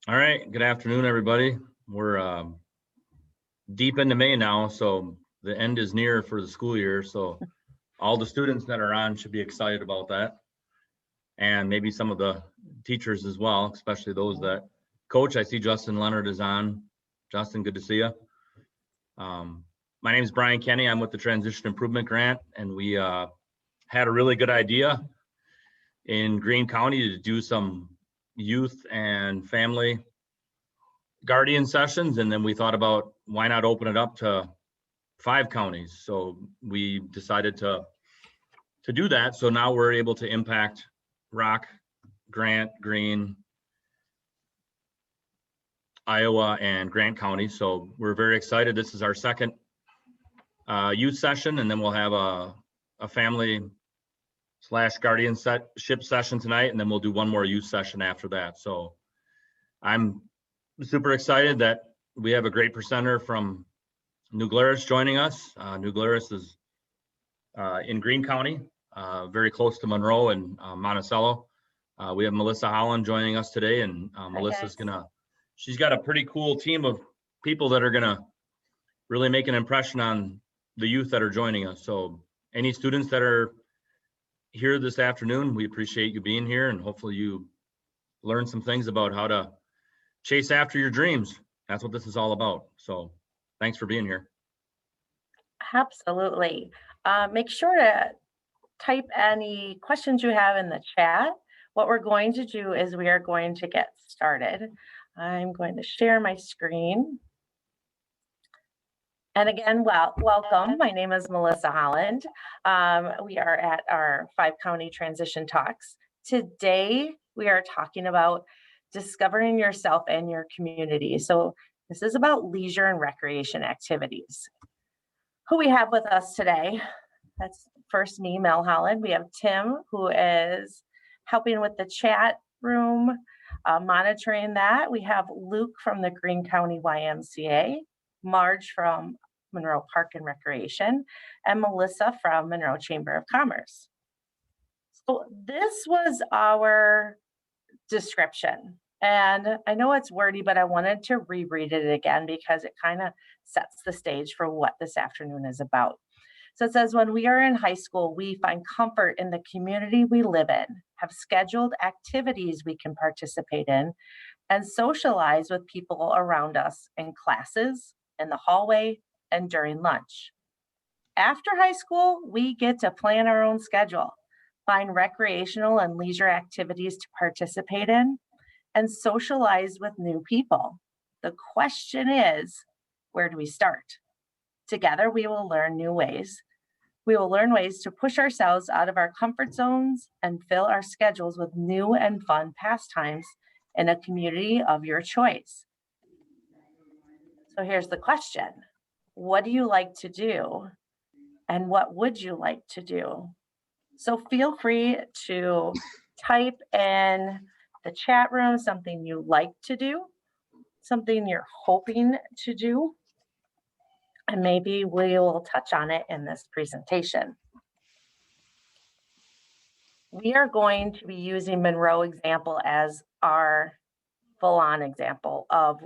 All right, good afternoon, everybody. We're deep into May now, so the end is near for the school year. So all the students that are on should be excited about that. And maybe some of the teachers as well, especially those that coach. I see Justin Leonard is on. Justin, good to see you. My name is Brian Kenny. I'm with the Transition Improvement Grant, and we had a really good idea in Greene County to do some youth and family guardian sessions, and then we thought about why not open it up to 5 counties. So we decided to do that. So now we're able to impact Rock, Grant, Greene, Iowa, and Grant County. So we're very excited. This is our second youth session, and then we'll have a family / guardianship session tonight, and then we'll do one more youth session after that. So I'm super excited that we have a great presenter from New Glarus joining us. New Glarus is in Greene County, very close to Monroe and Monticello. We have Melissa Holland joining us today, and Melissa's she's got a pretty cool team of people that are gonna really make an impression on the youth that are joining us. So any students that are here this afternoon, we appreciate you being here, and hopefully you learn some things about how to chase after your dreams. That's what this is all about. So thanks for being here. Absolutely. Make sure to type any questions you have in the chat. What we're going to do is we are going to get started. I'm going to share my screen. And again, welcome. My name is Melissa Holland. We are at our 5 county transition talks. Today, we are talking about discovering yourself and your community. So this is about leisure and recreation activities. Who we have with us today? That's first me, Mel Holland. We have Tim, who is helping with the chat room, monitoring that. We have Luke from the Greene County YMCA, Marge from Monroe Park and Recreation, and Melissa from Monroe Chamber of Commerce. So this was our description. And I know it's wordy, but I wanted to reread it again because it kind of sets the stage for what this afternoon is about. So it says, when we are in high school, we find comfort in the community we live in, have scheduled activities we can participate in, and socialize with people around us in classes, in the hallway, and during lunch. After high school, we get to plan our own schedule, find recreational and leisure activities to participate in, and socialize with new people. The question is, where do we start? Together, we will learn new ways. We will learn ways to push ourselves out of our comfort zones and fill our schedules with new and fun pastimes in a community of your choice. So here's the question. What do you like to do? And what would you like to do? So feel free to type in the chat room something you like to do, something you're hoping to do, and maybe we will touch on it in this presentation. We are going to be using Monroe example as our full-on example of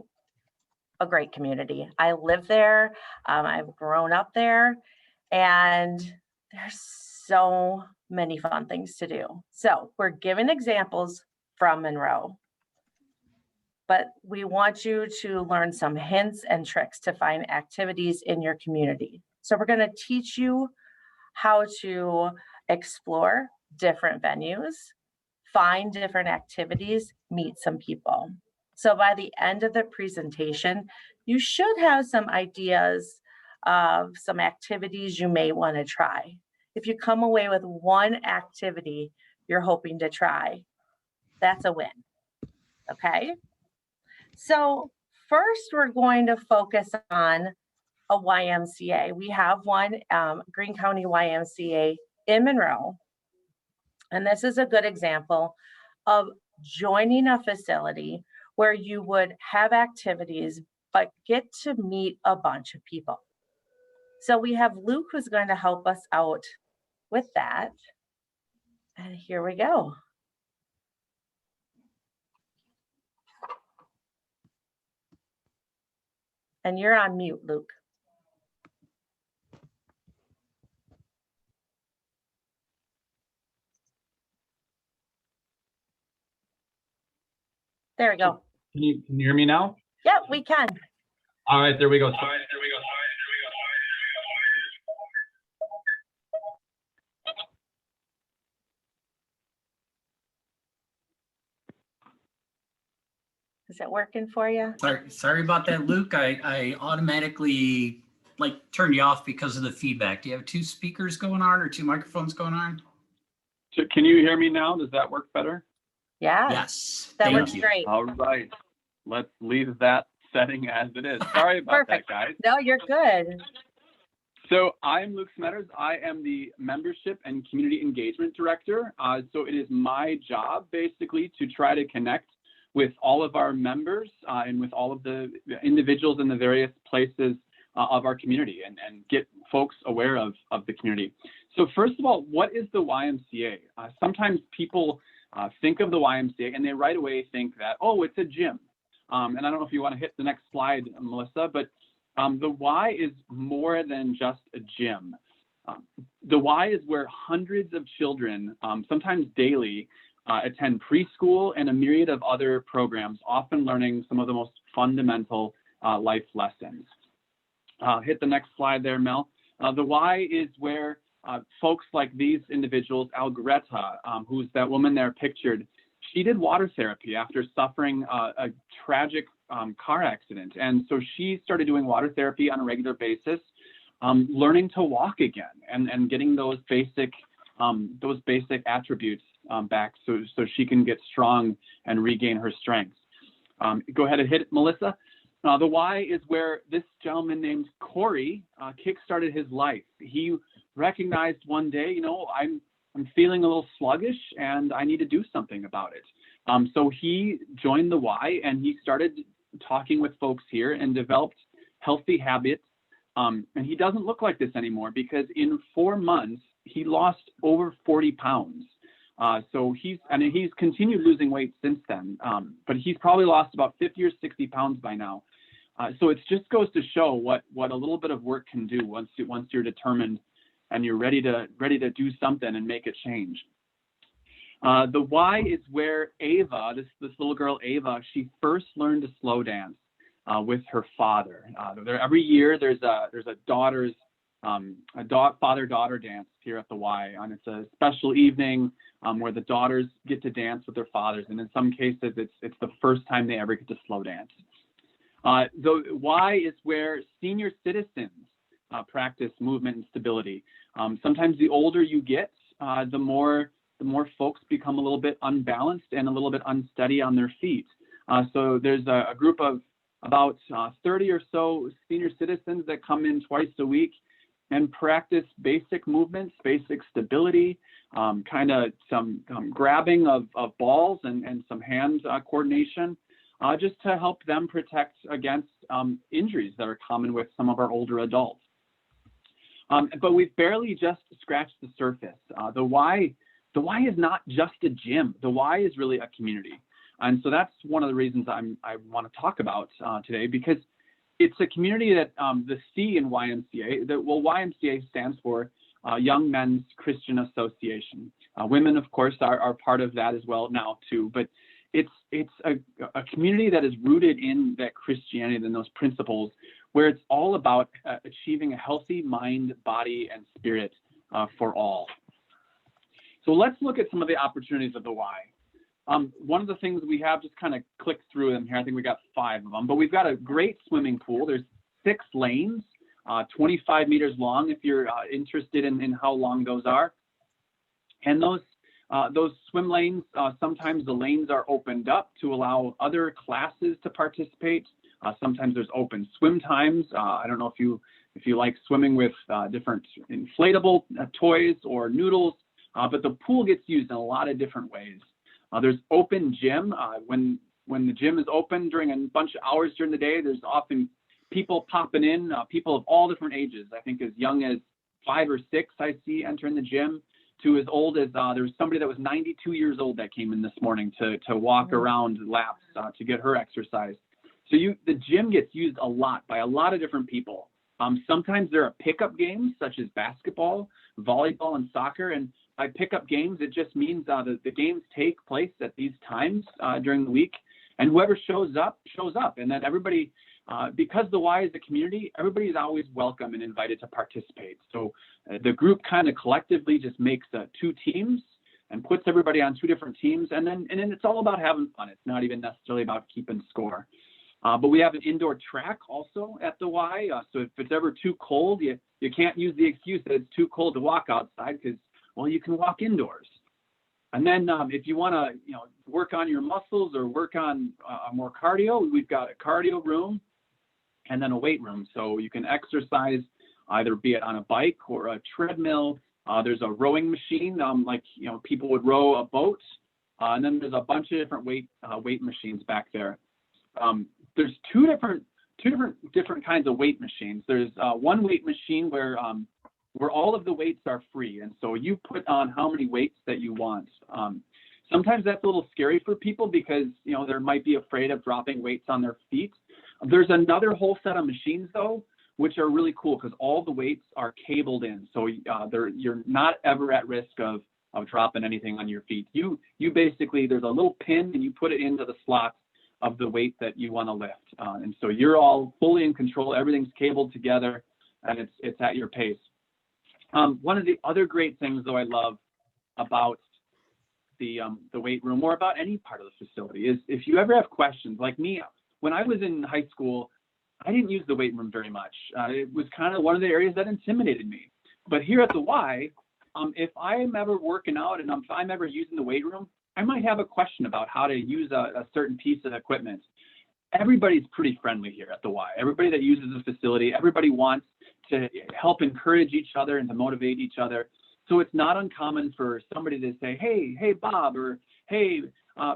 a great community. I live there, I've grown up there, and there's so many fun things to do. So we're given examples from Monroe, but we want you to learn some hints and tricks to find activities in your community. So we're going to teach you how to explore different venues, find different activities, meet some people. So by the end of the presentation, you should have some ideas of some activities you may want to try. If you come away with one activity you're hoping to try, that's a win, okay? So first, we're going to focus on a YMCA. We have one, Greene County YMCA in Monroe. And this is a good example of joining a facility where you would have activities, but get to meet a bunch of people. So we have Luke who's going to help us out with that. And here we go. And you're on mute, Luke. There we go. Can you hear me now? Yep, we can. All right, there we go. Is it working for you? Sorry about that, Luke. I automatically turned you off because of the feedback. Do you have two speakers going on or two microphones going on? So can you hear me now? Does that work better? Yeah. Yes. That thank works you. great. All right. Let's leave that setting as it is. Sorry about that, guys. No, you're good. So I'm Luke Smeltes. I am the Membership and Community Engagement Director. So it is my job basically to try to connect with all of our members and with all of the individuals in the various places of our community and get folks aware of the community. So first of all, what is the YMCA? Sometimes people think of the YMCA and they right away think that, oh, it's a gym. And I don't know if you want to hit the next slide, Melissa, but the Y is more than just a gym. The Y is where hundreds of children, sometimes daily, attend preschool and a myriad of other programs, often learning some of the most fundamental life lessons. Hit the next slide there, Mel. The Y is where folks like these individuals, Algreta, who's that woman there pictured, she did water therapy after suffering a tragic car accident. And so she started doing water therapy on a regular basis, learning to walk again and getting those basic attributes back so she can get strong and regain her strength. Go ahead and hit it, Melissa. The Y is where this gentleman named Corey kickstarted his life. He recognized one day, you know, I'm feeling a little sluggish and I need to do something about it. So he joined the Y and he started talking with folks here and developed healthy habits. And he doesn't look like this anymore because in 4 months, he lost over 40 pounds. So he's continued losing weight since then, but he's probably lost about 50 or 60 pounds by now. So it just goes to show what a little bit of work can do once you're determined and you're ready to do something and make a change. The Y is where Ava, this little girl Ava, she first learned to slow dance with her father. Every year there's a father-daughter dance here at the Y, and it's a special evening where the daughters get to dance with their fathers, and in some cases it's the first time they ever get to slow dance. The Y is where senior citizens practice movement and stability. Sometimes the older you get, the more folks become a little bit unbalanced and a little bit unsteady on their feet. So there's a group of about 30 or so senior citizens that come in twice a week and practice basic movements, basic stability, kind of some grabbing of balls and some hand coordination, just to help them protect against injuries that are common with some of our older adults. But we've barely just scratched the surface. The Y is not just a gym. The Y is really a community. And so that's one of the reasons I want to talk about today, because it's a community that the C in YMCA, YMCA stands for Young Men's Christian Association. Women, of course, are part of that as well now too, but it's a community that is rooted in that Christianity and those principles, where it's all about achieving a healthy mind, body, and spirit for all. So let's look at some of the opportunities of the Y. One of the things we have, just kind of click through them here, I think we got 5 of them, but we've got a great swimming pool. There's 6 lanes, 25 meters long if you're interested in how long those are. And those swim lanes, sometimes the lanes are opened up to allow other classes to participate. Sometimes there's open swim times. I don't know if you like swimming with different inflatable toys or noodles, but the pool gets used in a lot of different ways. There's open gym. When the gym is open during a bunch of hours during the day, there's often people popping in, people of all different ages. I think as young as 5 or 6 I see entering the gym, to as old as there was somebody that was 92 years old that came in this morning to walk around laps to get her exercise. So the gym gets used a lot by a lot of different people. Sometimes there are pickup games such as basketball, volleyball, and soccer. And by pickup games, it just means that the games take place at these times during the week. And whoever shows up. And then everybody, because the Y is a community, everybody is always welcome and invited to participate. So the group kind of collectively just makes 2 teams and puts everybody on 2 different teams. And then it's all about having fun. It's not even necessarily about keeping score. But we have an indoor track also at the Y. So if it's ever too cold, you can't use the excuse that it's too cold to walk outside because, well, you can walk indoors. And then if you want to, work on your muscles or work on more cardio, we've got a cardio room and then a weight room. So you can exercise either be it on a bike or a treadmill. There's a rowing machine, people would row a boat. And then there's a bunch of different weight machines back there. There's two different kinds of weight machines. There's one weight machine where all of the weights are free, and so you put on how many weights that you want. Sometimes that's a little scary for people because they might be afraid of dropping weights on their feet. There's another whole set of machines though, which are really cool because all the weights are cabled in, so you're not ever at risk of dropping anything on your feet. You basically, there's a little pin and you put it into the slot of the weight that you want to lift. And so you're all fully in control. Everything's cabled together and it's at your pace. One of the other great things though I love about the weight room or about any part of the facility is if you ever have questions, like me, when I was in high school, I didn't use the weight room very much. It was kind of one of the areas that intimidated me. But here at the Y, if I'm ever working out and if I'm ever using the weight room, I might have a question about how to use a certain piece of equipment. Everybody's pretty friendly here at the Y. Everybody that uses the facility, everybody wants to help encourage each other and to motivate each other. So it's not uncommon for somebody to say, hey, Bob, or hey,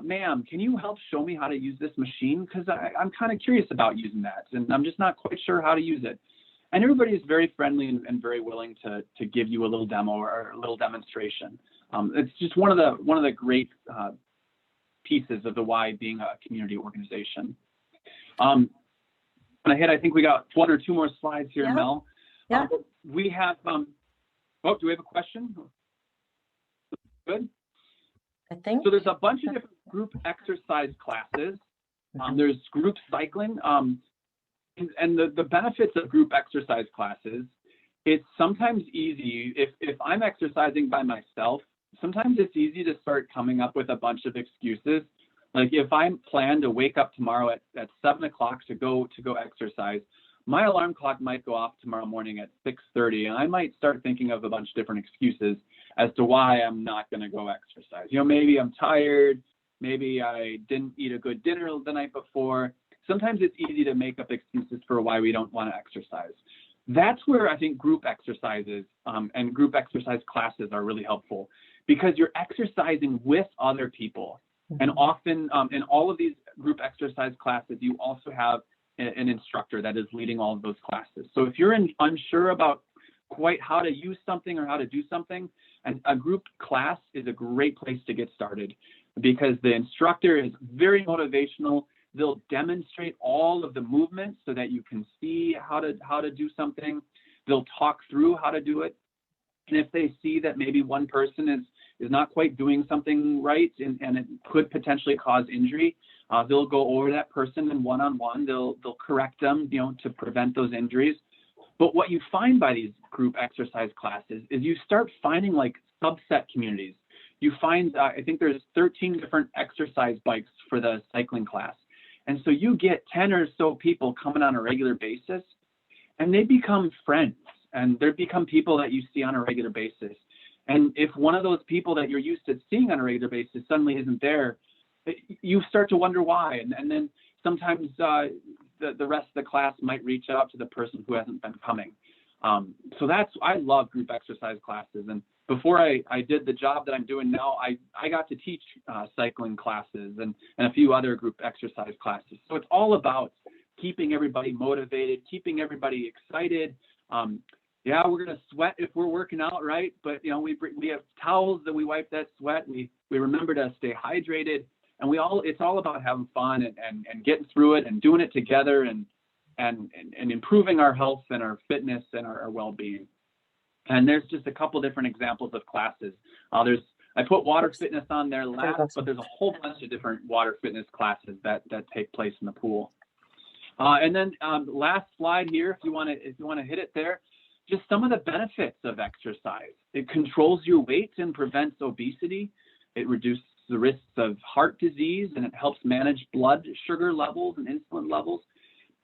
ma'am, can you help show me how to use this machine? Because I'm kind of curious about using that, and I'm just not quite sure how to use it. And everybody is very friendly and very willing to give you a little demo or a little demonstration. It's just one of the great pieces of the Y being a community organization. And I think we got 1 or 2 more slides here, Mel. Yeah. We have, do we have a question? Good. I think. So there's a bunch of different group exercise classes. There's group cycling. And the benefits of group exercise classes, it's sometimes easy, if I'm exercising by myself, sometimes it's easy to start coming up with a bunch of excuses. Like if I'm planned to wake up tomorrow at 7 o'clock to go exercise, my alarm clock might go off tomorrow morning at 6:30, and I might start thinking of a bunch of different excuses as to why I'm not going to go exercise. Maybe I'm tired, maybe I didn't eat a good dinner the night before. Sometimes it's easy to make up excuses for why we don't want to exercise. That's where I think group exercises and group exercise classes are really helpful because you're exercising with other people. And often in all of these group exercise classes, you also have an instructor that is leading all of those classes. So if you're unsure about quite how to use something or how to do something, and a group class is a great place to get started because the instructor is very motivational. They'll demonstrate all of the movements so that you can see how to do something. They'll talk through how to do it. And if they see that maybe one person is not quite doing something right and it could potentially cause injury, they'll go over that person and one-on-one. They'll correct them, to prevent those injuries. But what you find by these group exercise classes is you start finding like subset communities. You find, I think there's 13 different exercise bikes for the cycling class. And so you get 10 or so people coming on a regular basis, and they become friends, and they become people that you see on a regular basis. And if one of those people that you're used to seeing on a regular basis suddenly isn't there, you start to wonder why. And then sometimes the rest of the class might reach out to the person who hasn't been coming. So I love group exercise classes. And before I did the job that I'm doing now, I got to teach cycling classes and a few other group exercise classes. So it's all about keeping everybody motivated, keeping everybody excited. We're going to sweat if we're working out, right? But, we have towels that we wipe that sweat. We remember to stay hydrated. And it's all about having fun and getting through it and doing it together and improving our health and our fitness and our well-being. And there's just a couple different examples of classes. I put water fitness on there last, but there's a whole bunch of different water fitness classes that take place in the pool. And then last slide here, if you want to hit it there, just some of the benefits of exercise. It controls your weight and prevents obesity. It reduces the risks of heart disease, and it helps manage blood sugar levels and insulin levels.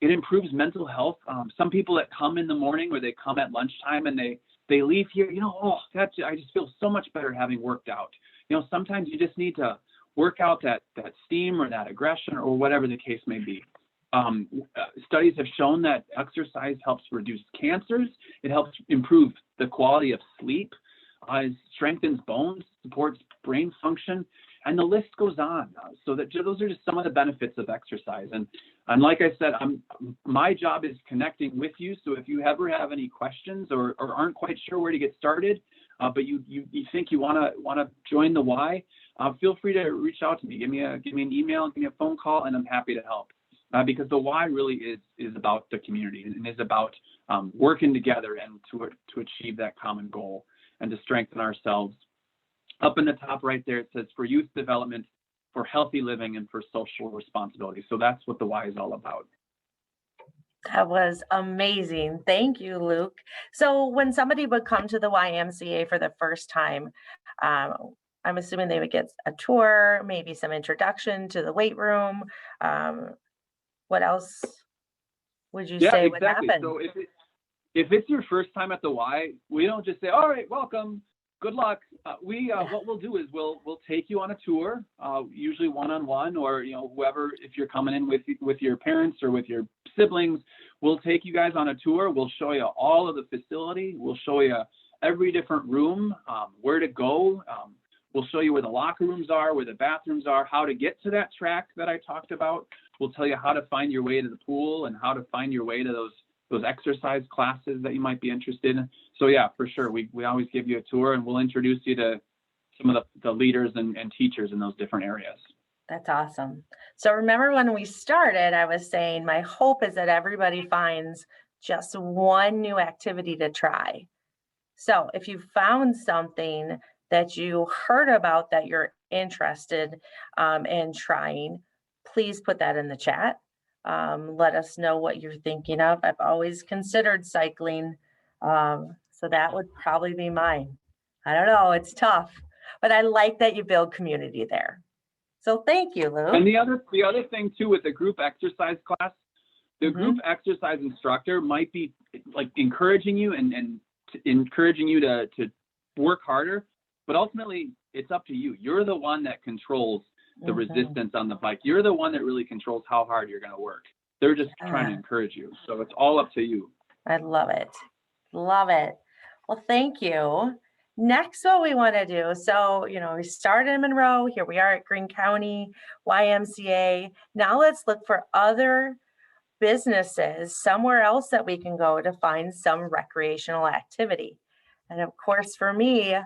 It improves mental health. Some people that come in the morning or they come at lunchtime and they leave here, I just feel so much better having worked out. Sometimes you just need to work out that steam or that aggression or whatever the case may be. Studies have shown that exercise helps reduce cancers. It helps improve the quality of sleep. It strengthens bones, supports brain function, and the list goes on. So those are just some of the benefits of exercise. And like I said, my job is connecting with you. So if you ever have any questions or aren't quite sure where to get started, but you think you want to join the Y, feel free to reach out to me. Give me an email, give me a phone call, and I'm happy to help. Because the Y really is about the community and is about working together and to achieve that common goal and to strengthen ourselves. Up in the top right there, it says for youth development, for healthy living, and for social responsibility. So that's what the Y is all about. That was amazing. Thank you, Luke. So when somebody would come to the YMCA for the first time, I'm assuming they would get a tour, maybe some introduction to the weight room. What else would you say would happen? So if it's your first time at the Y, we don't just say, all right, welcome, good luck. What we'll do is we'll take you on a tour, usually one-on-one, or whoever, if you're coming in with your parents or with your siblings, we'll take you guys on a tour. We'll show you all of the facility. We'll show you every different room, where to go. We'll show you where the locker rooms are, where the bathrooms are, how to get to that track that I talked about. We'll tell you how to find your way to the pool and how to find your way to those exercise classes that you might be interested in. So yeah, for sure. We always give you a tour, and we'll introduce you to some of the leaders and teachers in those different areas. That's awesome. So remember when we started, I was saying my hope is that everybody finds just one new activity to try. So if you found something that you heard about that you're interested in trying, please put that in the chat. Let us know what you're thinking of. I've always considered cycling, so that would probably be mine. I don't know, it's tough, but I like that you build community there. So thank you, Luke. And the other thing too with the group exercise class, the group exercise instructor might be like encouraging you and encouraging you to work harder, but ultimately it's up to you. You're the one that controls the resistance on the bike. You're the one that really controls how hard you're going to work. They're just trying to encourage you. So it's all up to you. I love it. Love it. Well, thank you. Next, what we want to do. So, we started in Monroe. Here we are at Greene County YMCA. Now let's look for other businesses somewhere else that we can go to find some recreational activity. And of course, for me,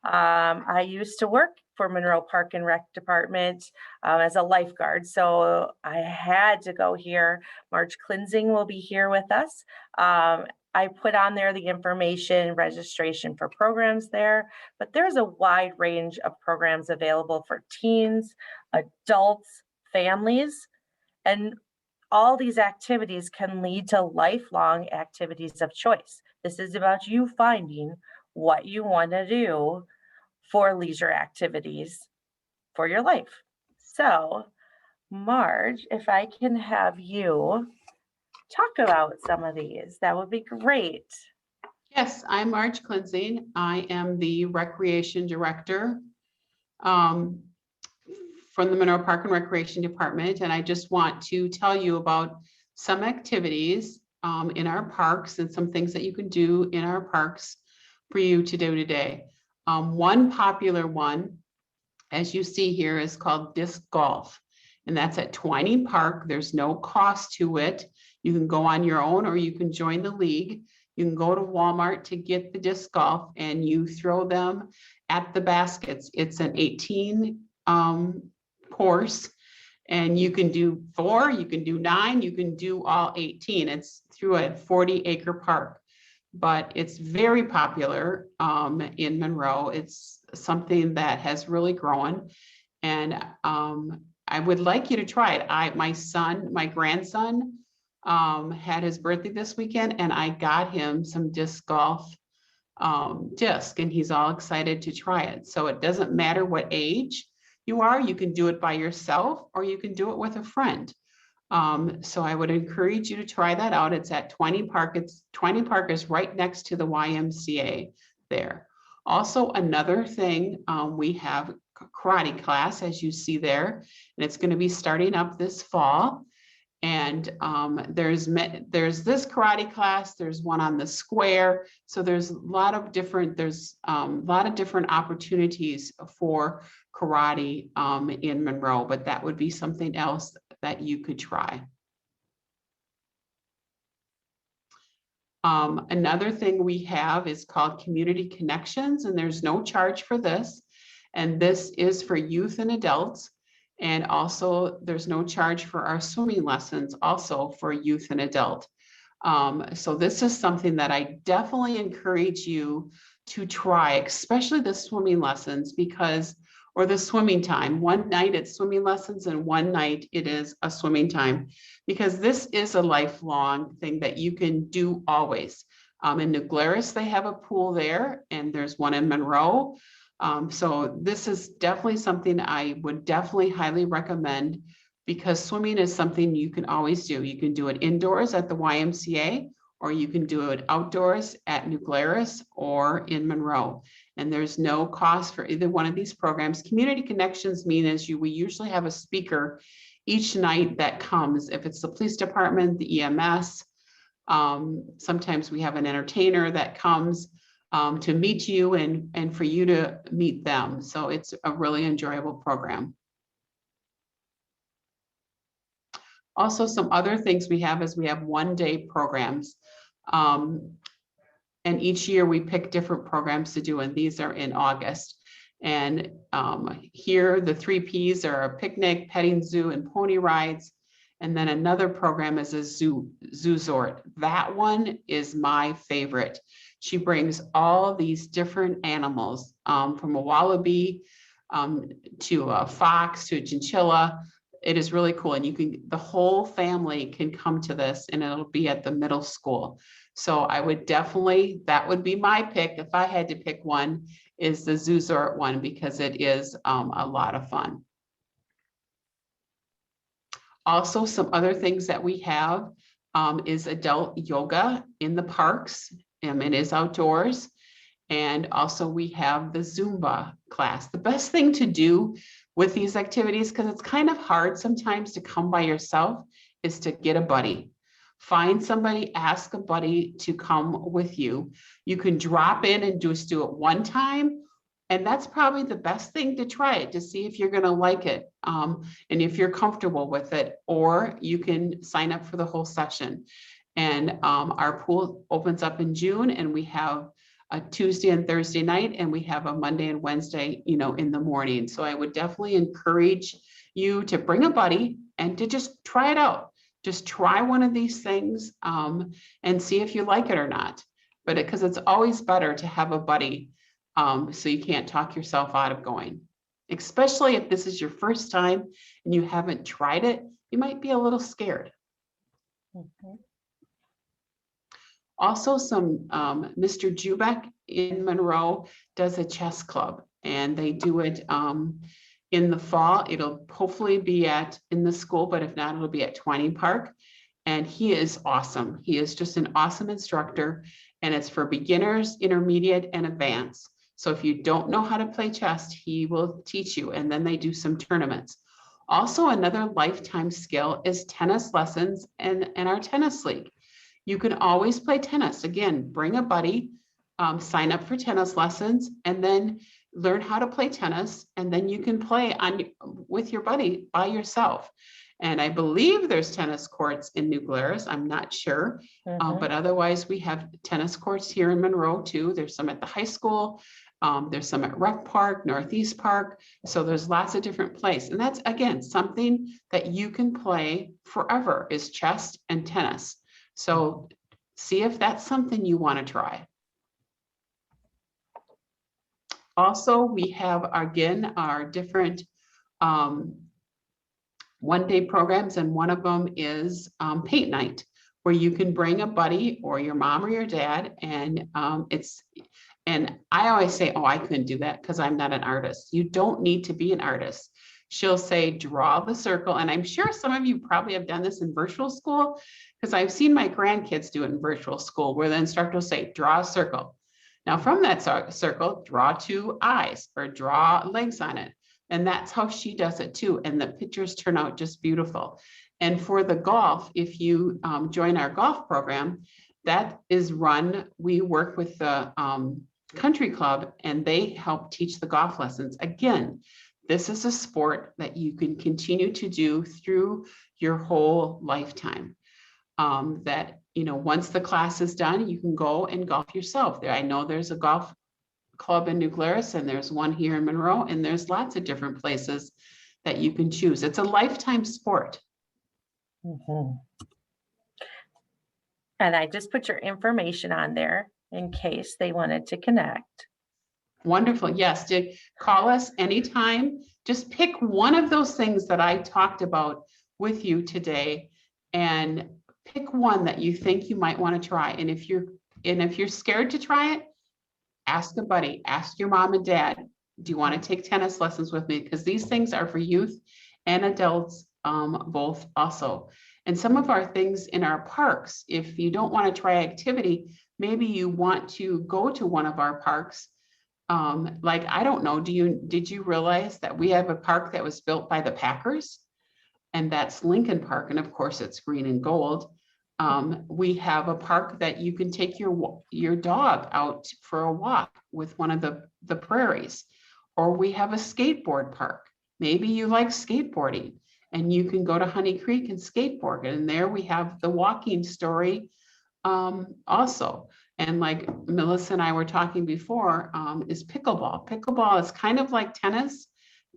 I used to work for Monroe Park and Rec Department as a lifeguard. So I had to go here. Marge Klinzing will be here with us. I put on there the information, registration for programs there, but there's a wide range of programs available for teens, adults, families, and all these activities can lead to lifelong activities of choice. This is about you finding what you want to do for leisure activities for your life. So, Marge, if I can have you talk about some of these, that would be great. Yes, I'm Marge Klinzing. I am the Recreation Director from the Monroe Park and Recreation Department, and I just want to tell you about some activities in our parks and some things that you can do in our parks for you to do today. One popular one, as you see here, is called disc golf, and that's at Twining Park. There's no cost to it. You can go on your own or you can join the league. You can go to Walmart to get the disc golf and you throw them at the baskets. It's an 18 course. And you can do 4, you can do 9, you can do all 18. It's through a 40-acre park, but it's very popular in Monroe. It's something that has really grown, and I would like you to try it. My grandson had his birthday this weekend, and I got him some disc golf disc, and he's all excited to try it. So it doesn't matter what age you are, you can do it by yourself or you can do it with a friend. So I would encourage you to try that out. It's at 20 Park. It's 20 Park is right next to the YMCA there. Also, another thing, we have karate class, as you see there, and it's going to be starting up this fall. And there's this karate class, there's one on the square. So there's a lot of different opportunities for karate in Monroe, but that would be something else that you could try. Another thing we have is called Community Connections, and there's no charge for this. And this is for youth and adults. And also there's no charge for our swimming lessons, also for youth and adult. So this is something that I definitely encourage you to try, especially the swimming lessons, or the swimming time. One night it's swimming lessons and one night it is a swimming time, because this is a lifelong thing that you can do always. In New Glarus, they have a pool there, and there's one in Monroe. So this is definitely something I would definitely highly recommend, because swimming is something you can always do. You can do it indoors at the YMCA, or you can do it outdoors at New Glarus or in Monroe. And there's no cost for either one of these programs. Community Connections we usually have a speaker each night that comes. If it's the police department, the EMS, sometimes we have an entertainer that comes to meet you and for you to meet them. So it's a really enjoyable program. Also, some other things we have is we have one-day programs. And each year we pick different programs to do, and these are in August. And here the 3 Ps are a picnic, petting zoo, and pony rides. And then another program is a zoo-zort. That one is my favorite. She brings all these different animals, from a wallaby to a fox to a chinchilla. It is really cool. And the whole family can come to this, and it'll be at the middle school. So I would definitely, that would be my pick. If I had to pick one, is the zoo-zort one, because it is a lot of fun. Also, some other things that we have is adult yoga in the parks. It is outdoors. And also we have the Zumba class. The best thing to do with these activities, because it's kind of hard sometimes to come by yourself, is to get a buddy. Find somebody, ask a buddy to come with you. You can drop in and just do it one time. And that's probably the best thing to try it, to see if you're going to like it, and if you're comfortable with it, or you can sign up for the whole session. And our pool opens up in June, and we have a Tuesday and Thursday night, and we have a Monday and Wednesday, in the morning. So I would definitely encourage you to bring a buddy and to just try it out. Just try one of these things and see if you like it or not. But because it's always better to have a buddy, so you can't talk yourself out of going. Especially if this is your first time and you haven't tried it, you might be a little scared. Mm-hmm. Also, Mr. Jubeck in Monroe does a chess club, and they do it in the fall. It'll hopefully be in the school, but if not, it'll be at 20 Park. And he is awesome. He is just an awesome instructor, and it's for beginners, intermediate, and advanced. So if you don't know how to play chess, he will teach you, and then they do some tournaments. Also, another lifetime skill is tennis lessons and our tennis league. You can always play tennis. Again, bring a buddy, sign up for tennis lessons, and then learn how to play tennis. And then you can play with your buddy by yourself. And I believe there's tennis courts in New Glarus. I'm not sure. Mm-hmm. But otherwise, we have tennis courts here in Monroe too. There's some at the high school. There's some at Rec Park, Northeast Park. So there's lots of different places. And that's, again, something that you can play forever is chess and tennis. So see if that's something you want to try. Also, we have, again, our different one-day programs, and one of them is paint night, where you can bring a buddy or your mom or your dad, and and I always say, oh, I couldn't do that because I'm not an artist. You don't need to be an artist. She'll say, draw the circle, and I'm sure some of you probably have done this in virtual school, because I've seen my grandkids do it in virtual school, where the instructor will say, draw a circle. Now from that circle, draw 2 eyes or draw legs on it. And that's how she does it too. And the pictures turn out just beautiful. And for the golf, if you join our golf program, that is run, we work with the country club, and they help teach the golf lessons. Again, this is a sport that you can continue to do through your whole lifetime. That, you know, once the class is done, you can go and golf yourself. I know there's a golf club in New Glarus, and there's one here in Monroe, and there's lots of different places that you can choose. It's a lifetime sport. And I just put your information on there in case they wanted to connect. Wonderful. Yes, to call us anytime. Just pick one of those things that I talked about with you today, and pick one that you think you might want to try. And if you're scared to try it, ask a buddy, ask your mom and dad, do you want to take tennis lessons with me? Because these things are for youth and adults both also. And some of our things in our parks, if you don't want to try activity, maybe you want to go to one of our parks. Like, I don't know, did you realize that we have a park that was built by the Packers? And that's Lincoln Park. And of course it's green and gold. We have a park that you can take your dog out for a walk with one of the prairies, or we have a skateboard park. Maybe you like skateboarding, and you can go to Honey Creek and skateboard. And there we have the walking story also. And like Melissa and I were talking before, is pickleball. Pickleball is kind of like tennis,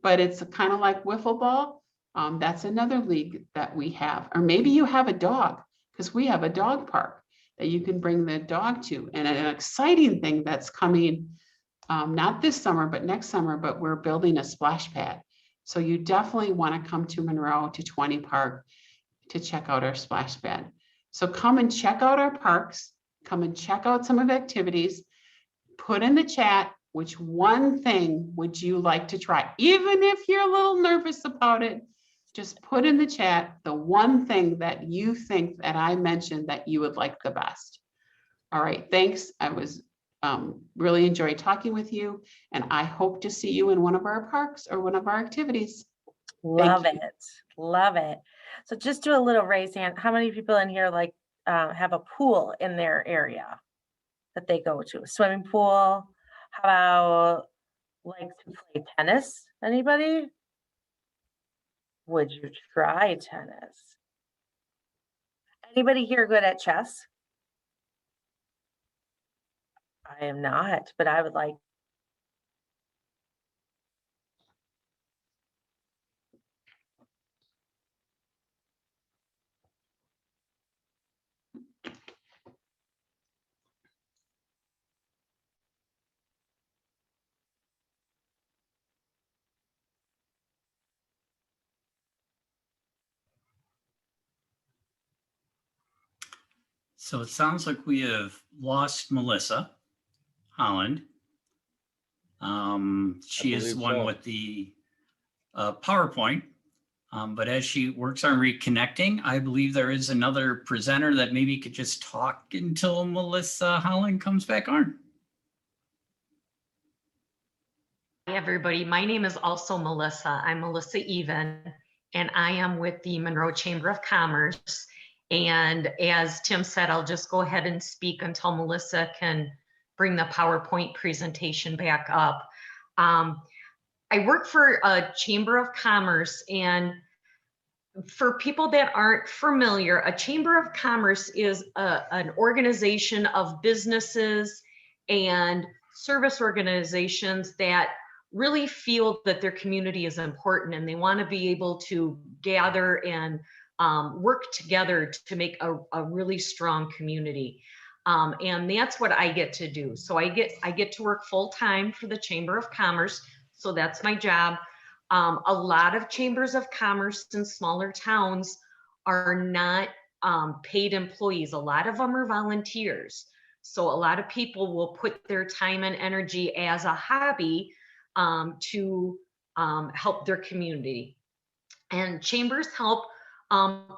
but it's kind of like wiffle ball. That's another league that we have. Or maybe you have a dog, because we have a dog park that you can bring the dog to. And an exciting thing that's coming, not this summer, but next summer, but we're building a splash pad. So you definitely want to come to Monroe to 20 Park to check out our splash pad. So come and check out our parks, come and check out some of the activities, put in the chat, which one thing would you like to try? Even if you're a little nervous about it, just put in the chat the one thing that you think that I mentioned that you would like the best. All right, thanks. I was really enjoyed talking with you, and I hope to see you in one of our parks or one of our activities. Love it. Love it. So just do a little raise hand. How many people in here like have a pool in their area that they go to? A swimming pool? How about like to play tennis? Anybody? Would you try tennis? Anybody here good at chess? I am not, but I would like. So it sounds like we have lost Melissa Holland. She is the one with the PowerPoint, but as she works on reconnecting, I believe there is another presenter that maybe could just talk until Melissa Holland comes back on. Hi, everybody. My name is also Melissa. I'm Melissa Even, and I am with the Monroe Chamber of Commerce. And as Tim said, I'll just go ahead and speak until Melissa can bring the PowerPoint presentation back up. I work for a Chamber of Commerce, and for people that aren't familiar, a Chamber of Commerce is an organization of businesses and service organizations that really feel that their community is important and they want to be able to gather and work together to make a really strong community. And that's what I get to do. So I get to work full time for the Chamber of Commerce. So that's my job. A lot of chambers of commerce in smaller towns are not paid employees. A lot of them are volunteers. So a lot of people will put their time and energy as a hobby to help their community. And chambers help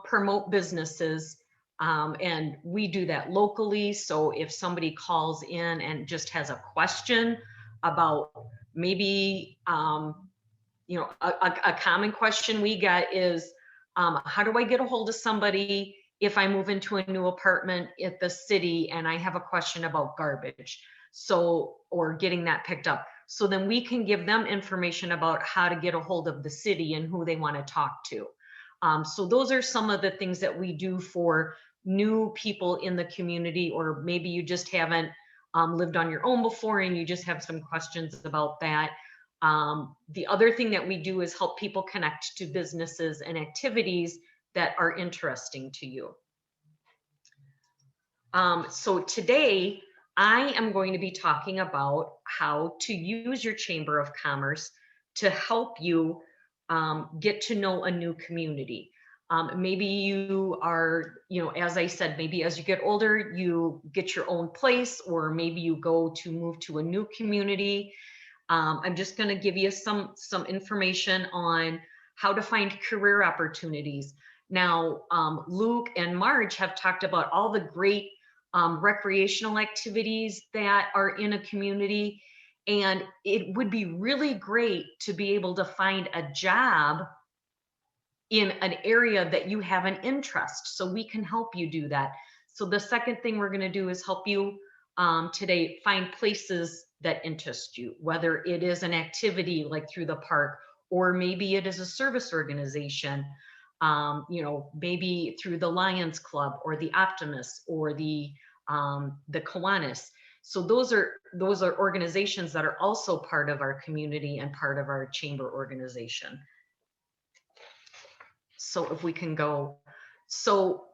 promote businesses, and we do that locally. So if somebody calls in and just has a question about maybe, you know, a common question we get is, how do I get a hold of somebody if I move into a new apartment at the city and I have a question about garbage? So, or getting that picked up. So then we can give them information about how to get a hold of the city and who they want to talk to. So those are some of the things that we do for new people in the community, or maybe you just haven't lived on your own before and you just have some questions about that. The other thing that we do is help people connect to businesses and activities that are interesting to you. So today I am going to be talking about how to use your Chamber of Commerce to help you get to know a new community. Maybe you are, you know, as I said, maybe as you get older, you get your own place, or maybe you go to move to a new community. I'm just going to give you some information on how to find career opportunities. Now, Luke and Marge have talked about all the great recreational activities that are in a community, and it would be really great to be able to find a job in an area that you have an interest, so we can help you do that. So the second thing we're going to do is help you today find places that interest you, whether it is an activity like through the park, or maybe it is a service organization, you know, maybe through the Lions Club or the Optimists or the Kiwanis. So those are organizations that are also part of our community and part of our chamber organization. So if we can go, so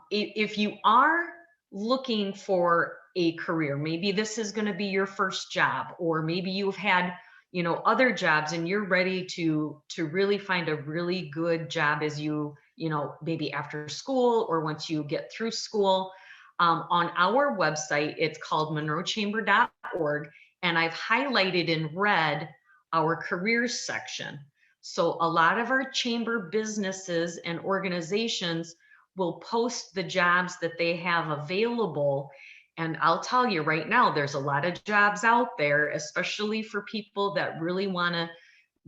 if you are looking for a career, maybe this is going to be your first job, or maybe you've had, you know, other jobs and you're ready to really find a really good job as you know, maybe after school or once you get through school. On our website, it's called monroechamber.org, and I've highlighted in red our careers section. So a lot of our chamber businesses and organizations will post the jobs that they have available. And I'll tell you right now, there's a lot of jobs out there, especially for people that really want to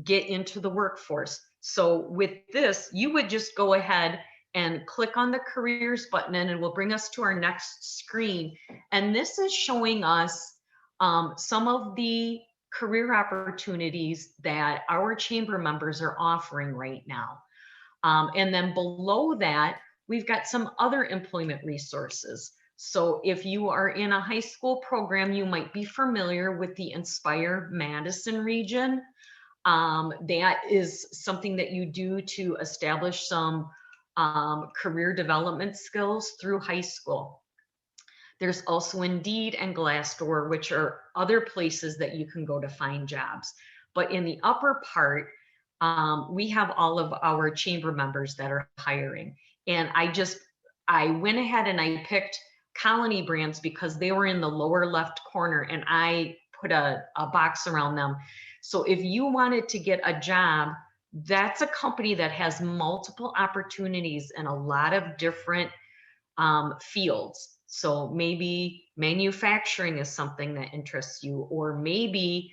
get into the workforce. So with this, you would just go ahead and click on the careers button, and it will bring us to our next screen. And this is showing us some of the career opportunities that our chamber members are offering right now. And then below that, we've got some other employment resources. So if you are in a high school program, you might be familiar with the Inspire Madison region. That is something that you do to establish some career development skills through high school. There's also Indeed and Glassdoor, which are other places that you can go to find jobs. But in the upper part, we have all of our chamber members that are hiring. And I went ahead and I picked Colony Brands because they were in the lower left corner, and I put a box around them. So if you wanted to get a job, that's a company that has multiple opportunities in a lot of different fields. So maybe manufacturing is something that interests you, or maybe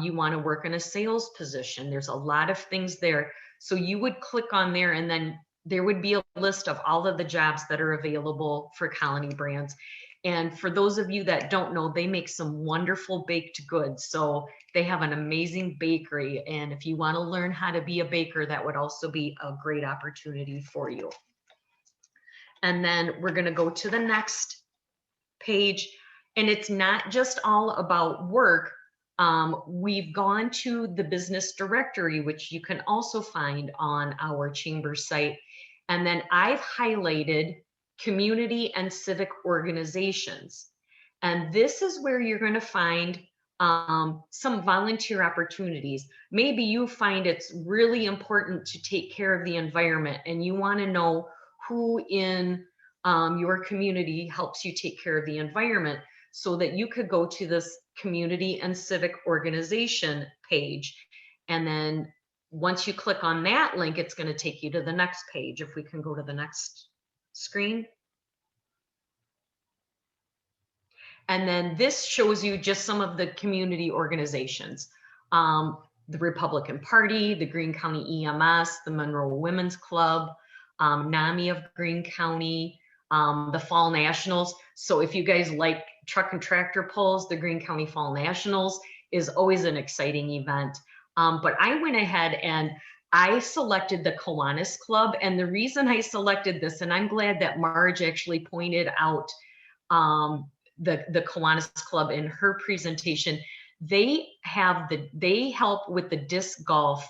you want to work in a sales position. There's a lot of things there. So you would click on there, and then there would be a list of all of the jobs that are available for Colony Brands. And for those of you that don't know, they make some wonderful baked goods. So they have an amazing bakery. And if you want to learn how to be a baker, that would also be a great opportunity for you. And then we're going to go to the next page. And it's not just all about work. We've gone to the business directory, which you can also find on our chamber site. And then I've highlighted community and civic organizations. And this is where you're going to find some volunteer opportunities. Maybe you find it's really important to take care of the environment and you want to know who in your community helps you take care of the environment, so that you could go to this community and civic organization page. And then once you click on that link, it's going to take you to the next page. If we can go to the next screen. And then this shows you just some of the community organizations. The Republican Party, the Greene County EMS, the Monroe Women's Club, NAMI of Greene County, the Fall Nationals. So if you guys like truck and tractor pulls, the Greene County Fall Nationals is always an exciting event. But I went ahead and I selected the Kiwanis Club. And the reason I selected this, and I'm glad that Marge actually pointed out the Kiwanis Club in her presentation, they help with the disc golf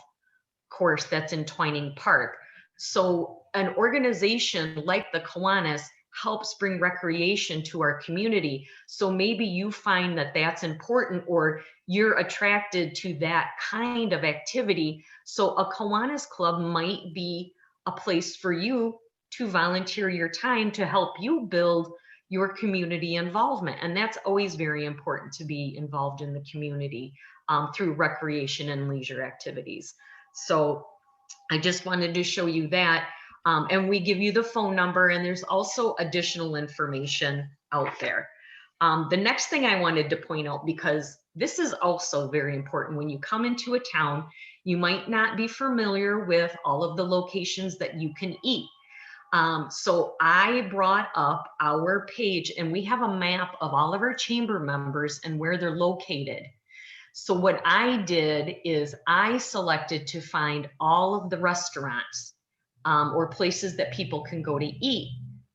course that's in Twining Park. So an organization like the Kiwanis helps bring recreation to our community. So maybe you find that that's important, or you're attracted to that kind of activity. So a Kiwanis Club might be a place for you to volunteer your time to help you build your community involvement. And that's always very important, to be involved in the community through recreation and leisure activities. So I just wanted to show you that. And we give you the phone number, and there's also additional information out there. The next thing I wanted to point out, because this is also very important, when you come into a town, you might not be familiar with all of the locations that you can eat. So I brought up our page, and we have a map of all of our chamber members and where they're located. So what I did is I selected to find all of the restaurants or places that people can go to eat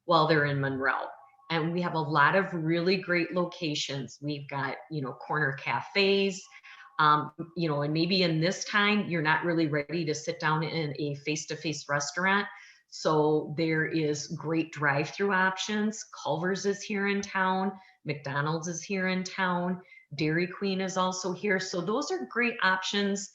while they're in Monroe. And we have a lot of really great locations. We've got, corner cafes, and maybe in this time, you're not really ready to sit down in a face-to-face restaurant. So there is great drive-through options. Culver's is here in town. McDonald's is here in town. Dairy Queen is also here. So those are great options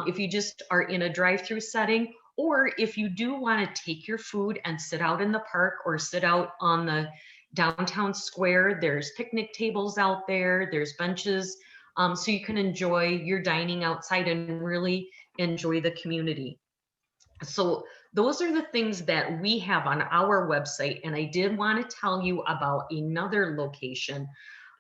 if you just are in a drive-through setting, or if you do want to take your food and sit out in the park or sit out on the downtown square. There's picnic tables out there. There's benches. So you can enjoy your dining outside and really enjoy the community. So those are the things that we have on our website. And I did want to tell you about another location.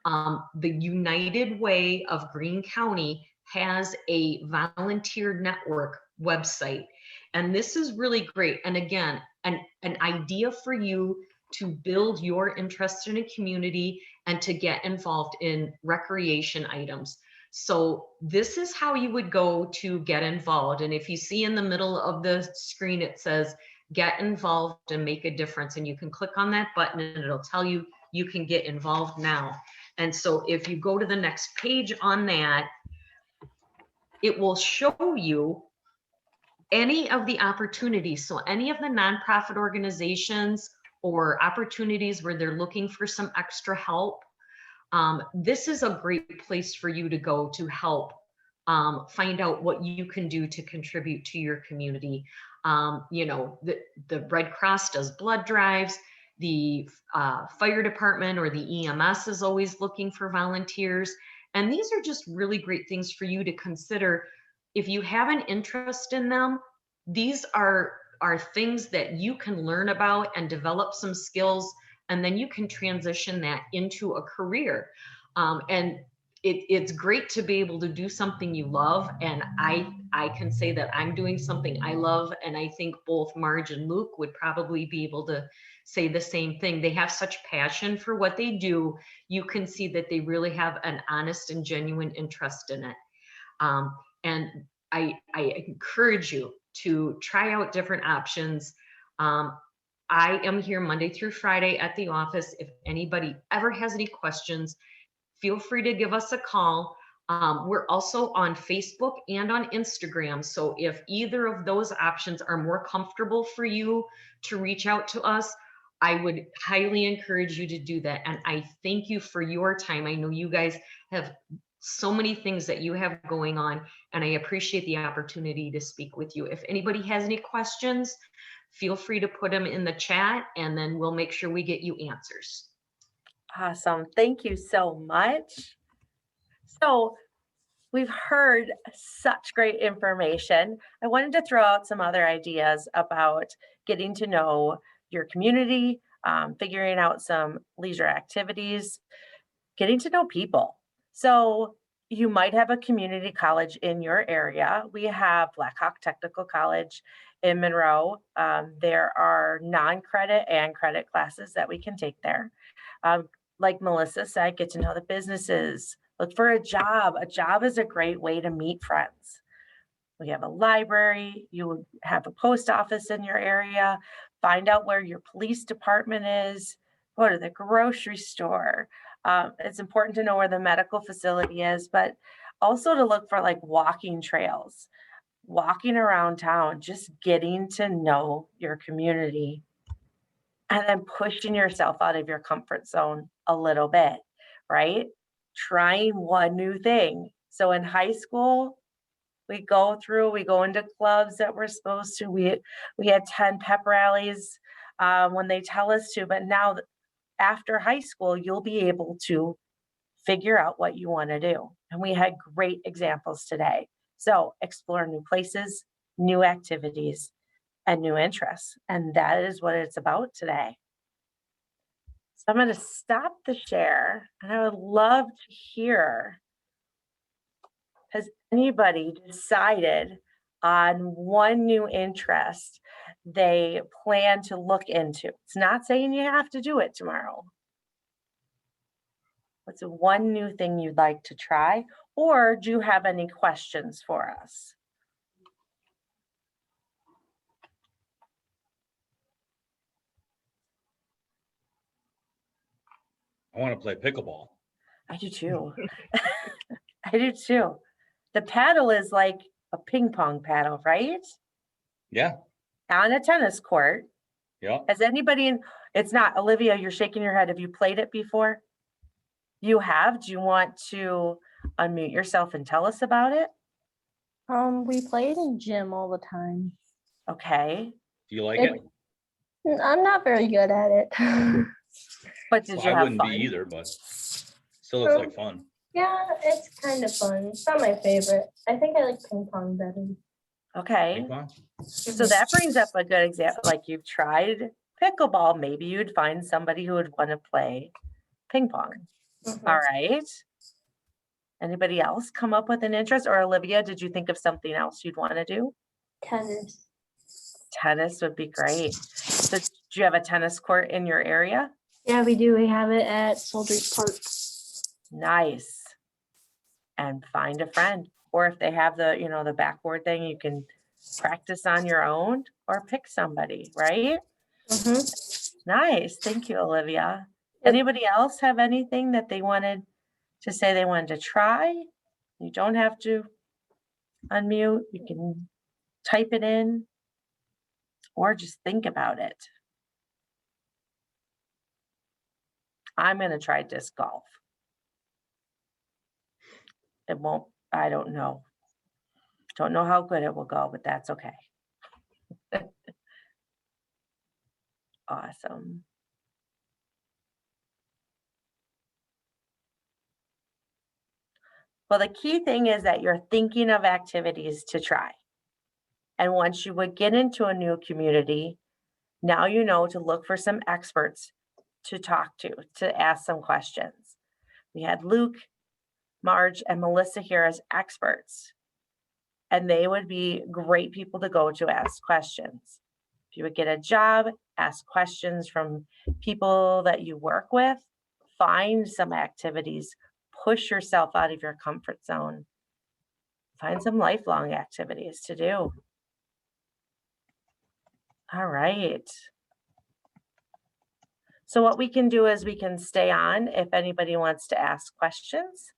The United Way of Greene County has a volunteer network website. And this is really great. And again, an idea for you to build your interest in a community and to get involved in recreation items. So this is how you would go to get involved. And if you see in the middle of the screen, it says, get involved and make a difference. And you can click on that button and it'll tell you, you can get involved now. And so if you go to the next page on that, it will show you any of the opportunities. So any of the nonprofit organizations or opportunities where they're looking for some extra help, this is a great place for you to go to help find out what you can do to contribute to your community. The Red Cross does blood drives. The fire department or the EMS is always looking for volunteers. And these are just really great things for you to consider. If you have an interest in them, these are things that you can learn about and develop some skills, and then you can transition that into a career. And it's great to be able to do something you love. And I can say that I'm doing something I love. And I think both Marge and Luke would probably be able to say the same thing. They have such passion for what they do. You can see that they really have an honest and genuine interest in it. And I encourage you to try out different options. I am here Monday through Friday at the office. If anybody ever has any questions, feel free to give us a call. We're also on Facebook and on Instagram. So if either of those options are more comfortable for you to reach out to us, I would highly encourage you to do that. And I thank you for your time. I know you guys have so many things that you have going on, and I appreciate the opportunity to speak with you. If anybody has any questions, feel free to put them in the chat, and then we'll make sure we get you answers. Awesome. Thank you so much. So we've heard such great information. I wanted to throw out some other ideas about getting to know your community, figuring out some leisure activities, getting to know people. So you might have a community college in your area. We have Blackhawk Technical College in Monroe. There are non-credit and credit classes that we can take there. Like Melissa said, get to know the businesses, look for a job. A job is a great way to meet friends. We have a library, you have a post office in your area, find out where your police department is, go to the grocery store. It's important to know where the medical facility is, but also to look for like walking trails, walking around town, just getting to know your community, and then pushing yourself out of your comfort zone a little bit, right? Trying one new thing. So in high school, we go into clubs that we're supposed to. We attend pep rallies when they tell us to, but now after high school, you'll be able to figure out what you want to do. And we had great examples today. So explore new places, new activities, and new interests. And that is what it's about today. So I'm going to stop the share, and I would love to hear, has anybody decided on one new interest they plan to look into? It's not saying you have to do it tomorrow. What's the one new thing you'd like to try? Or do you have any questions for us? I want to play pickleball. I do too. I do too. The paddle is like a ping pong paddle, right? Yeah. On a tennis court. Yeah. Has anybody it's not, Olivia, you're shaking your head. Have you played it before? You have? Do you want to unmute yourself and tell us about it? We play it in gym all the time. Okay. Do you like it? I'm not very good at it. But did Well, you I have wouldn't fun? be either, but still looks like fun. Yeah, it's kind of fun. It's not my favorite. I think I like ping pong better. Okay. Ping pong? So that brings up a good example. Like you've tried pickleball, maybe you'd find somebody who would want to play ping pong. All right. Anybody else come up with an interest? Or Olivia, did you think of something else you'd want to do? Tennis. Tennis would be great. So do you have a tennis court in your area? Yeah, we do. We have it at Soldiers Park. Nice. And find a friend. Or if they have the, the backboard thing, you can practice on your own or pick somebody, right? Nice. Thank you, Olivia. Anybody else have anything that they wanted to say they wanted to try? You don't have to unmute. You can type it in or just think about it. I'm going to try disc golf. It won't, I don't know. Don't know how good it will go, but that's okay. Awesome. Well, the key thing is that you're thinking of activities to try. And once you would get into a new community, now you know to look for some experts to talk to ask some questions. We had Luke, Marge, and Melissa here as experts, and they would be great people to go to ask questions. If you would get a job, ask questions from people that you work with, find some activities, push yourself out of your comfort zone, find some lifelong activities to do. All right. So what we can do is we can stay on if anybody wants to ask questions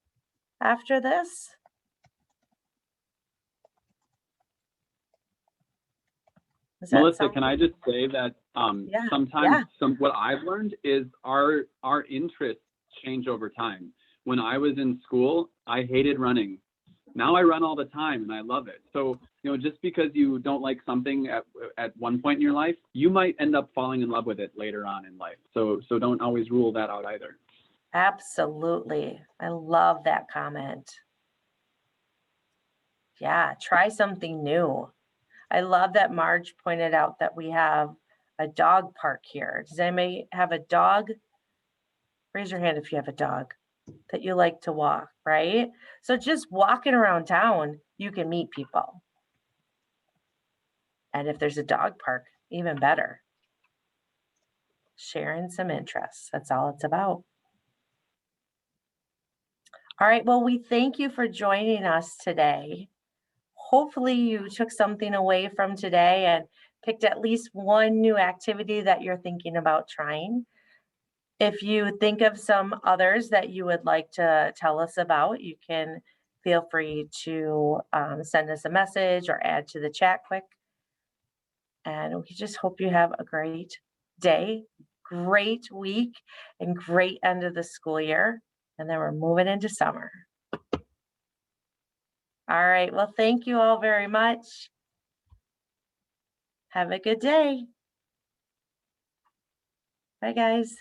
after this. Does that Melissa, sound can I just say that Yeah, sometimes what I've learned is our interests change over time. When I was in school, I hated running. Now I run all the time and I love it. So, just because you don't like something at one point in your life, you might end up falling in love with it later on in life. So don't always rule that out either. Absolutely. I love that comment. Yeah, try something new. I love that Marge pointed out that we have a dog park here. Does anybody have a dog? Raise your hand if you have a dog that you like to walk, right? So just walking around town, you can meet people. And if there's a dog park, even better. Sharing some interests. That's all it's about. All right, well, we thank you for joining us today. Hopefully you took something away from today and picked at least one new activity that you're thinking about trying. If you think of some others that you would like to tell us about, you can feel free to send us a message or add to the chat quick. And we just hope you have a great day, great week, and great end of the school year. And then we're moving into summer. All right. Well, thank you all very much. Have a good day. Bye, guys.